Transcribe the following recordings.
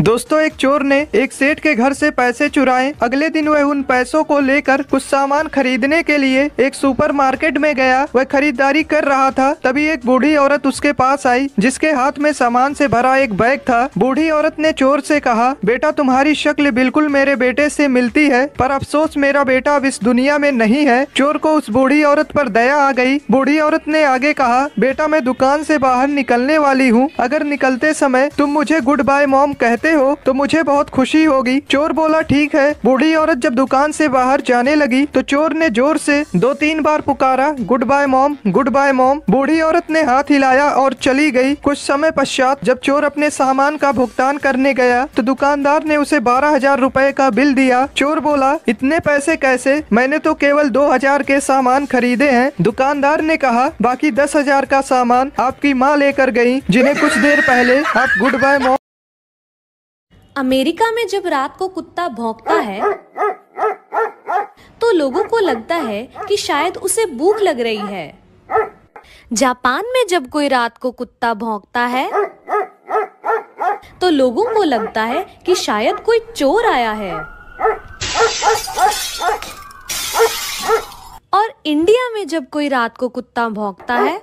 दोस्तों, एक चोर ने एक सेठ के घर से पैसे चुराए। अगले दिन वह उन पैसों को लेकर कुछ सामान खरीदने के लिए एक सुपरमार्केट में गया। वह खरीदारी कर रहा था, तभी एक बूढ़ी औरत उसके पास आई जिसके हाथ में सामान से भरा एक बैग था। बूढ़ी औरत ने चोर से कहा, बेटा तुम्हारी शक्ल बिल्कुल मेरे बेटे से मिलती है, पर अफसोस मेरा बेटा अब इस दुनिया में नहीं है। चोर को उस बूढ़ी औरत पर दया आ गई। बूढ़ी औरत ने आगे कहा, बेटा मैं दुकान से बाहर निकलने वाली हूँ, अगर निकलते समय तुम मुझे गुड बाय मॉम कहते हो तो मुझे बहुत खुशी होगी। चोर बोला, ठीक है। बूढ़ी औरत जब दुकान से बाहर जाने लगी तो चोर ने जोर से 2-3 बार पुकारा, goodbye mom, goodbye mom. बूढ़ी औरत ने हाथ हिलाया और चली गई। कुछ समय पश्चात जब चोर अपने सामान का भुगतान करने गया तो दुकानदार ने उसे 12,000 रुपए का बिल दिया। चोर बोला, इतने पैसे कैसे, मैंने तो केवल 2,000 के सामान खरीदे हैं। दुकानदार ने कहा, बाकी 10,000 का सामान आपकी माँ लेकर गयी, जिन्हें कुछ देर पहले आप गुड बाय मॉम। अमेरिका में जब रात को कुत्ता भौंकता है तो लोगों को लगता है कि शायद उसे भूख लग रही है। जापान में जब कोई रात को कुत्ता भौंकता है तो लोगों को लगता है कि शायद कोई चोर आया है। और इंडिया में जब कोई रात को कुत्ता भौंकता है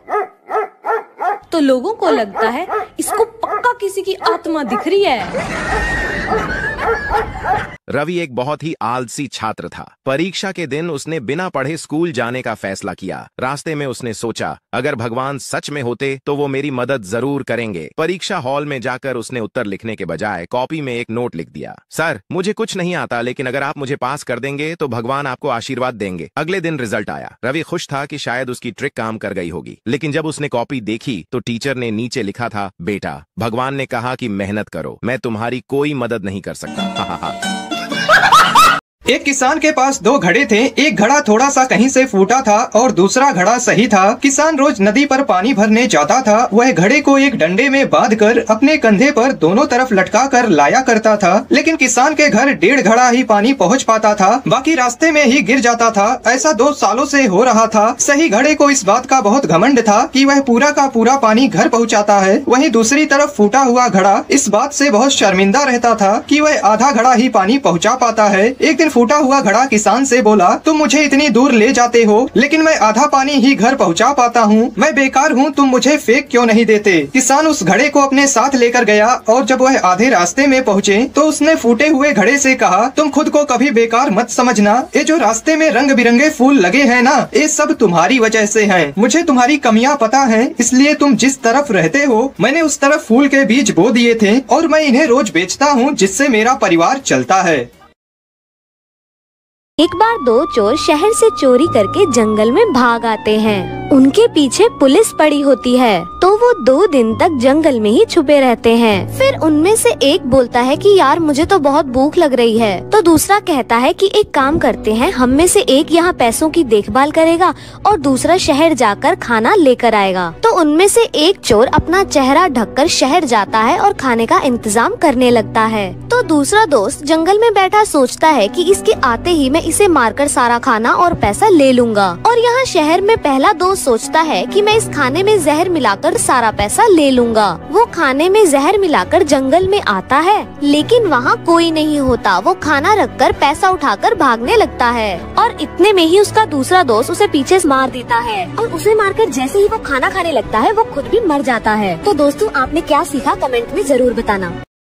तो लोगों को लगता है इसको पक्का किसी की आत्मा दिख रही है। रवि एक बहुत ही आलसी छात्र था। परीक्षा के दिन उसने बिना पढ़े स्कूल जाने का फैसला किया। रास्ते में उसने सोचा, अगर भगवान सच में होते तो वो मेरी मदद जरूर करेंगे। परीक्षा हॉल में जाकर उसने उत्तर लिखने के बजाय कॉपी में एक नोट लिख दिया, सर मुझे कुछ नहीं आता, लेकिन अगर आप मुझे पास कर देंगे तो भगवान आपको आशीर्वाद देंगे। अगले दिन रिजल्ट आया। रवि खुश था कि शायद उसकी ट्रिक काम कर गई होगी, लेकिन जब उसने कॉपी देखी तो टीचर ने नीचे लिखा था, बेटा भगवान ने कहा कि मेहनत करो, मैं तुम्हारी कोई मदद नहीं कर सकता। एक किसान के पास 2 घड़े थे। एक घड़ा थोड़ा सा कहीं से फूटा था और दूसरा घड़ा सही था। किसान रोज नदी पर पानी भरने जाता था। वह घड़े को एक डंडे में बांधकर अपने कंधे पर दोनों तरफ लटका कर लाया करता था, लेकिन किसान के घर 1.5 घड़ा ही पानी पहुंच पाता था, बाकी रास्ते में ही गिर जाता था। ऐसा 2 सालों से हो रहा था। सही घड़े को इस बात का बहुत घमंड था कि वह पूरा का पूरा पानी घर पहुँचाता है। वहीं दूसरी तरफ फूटा हुआ घड़ा इस बात से बहुत शर्मिंदा रहता था कि वह आधा घड़ा ही पानी पहुँचा पाता है। एक दिन फूटा हुआ घड़ा किसान से बोला, तुम मुझे इतनी दूर ले जाते हो, लेकिन मैं आधा पानी ही घर पहुंचा पाता हूँ। मैं बेकार हूँ, तुम मुझे फेंक क्यों नहीं देते। किसान उस घड़े को अपने साथ लेकर गया और जब वह आधे रास्ते में पहुँचे तो उसने फूटे हुए घड़े से कहा, तुम खुद को कभी बेकार मत समझना। ये जो रास्ते में रंग बिरंगे फूल लगे हैं ना, ये सब तुम्हारी वजह से हैं। मुझे तुम्हारी कमियां पता है, इसलिए तुम जिस तरफ रहते हो मैंने उस तरफ फूल के बीज बो दिए थे और मैं इन्हें रोज बेचता हूँ, जिससे मेरा परिवार चलता है। एक बार 2 चोर शहर से चोरी करके जंगल में भाग आते हैं। उनके पीछे पुलिस पड़ी होती है तो वो 2 दिन तक जंगल में ही छुपे रहते हैं। फिर उनमें से एक बोलता है कि यार मुझे तो बहुत भूख लग रही है। तो दूसरा कहता है कि एक काम करते हैं, हम में से एक यहाँ पैसों की देखभाल करेगा और दूसरा शहर जाकर खाना लेकर आएगा। तो उनमें से एक चोर अपना चेहरा ढककर शहर जाता है और खाने का इंतजाम करने लगता है। तो दूसरा दोस्त जंगल में बैठा सोचता है कि इसके आते ही मैं इसे मारकर सारा खाना और पैसा ले लूंगा। और यहाँ शहर में पहला दोस्त सोचता है कि मैं इस खाने में जहर मिलाकर सारा पैसा ले लूंगा। वो खाने में जहर मिलाकर जंगल में आता है, लेकिन वहाँ कोई नहीं होता। वो खाना रखकर पैसा उठाकर भागने लगता है और इतने में ही उसका दूसरा दोस्त उसे पीछे से मार देता है और उसे मारकर जैसे ही वो खाना खाने लगता है वो खुद भी मर जाता है। तो दोस्तों, आपने क्या सीखा कमेंट में जरूर बताना।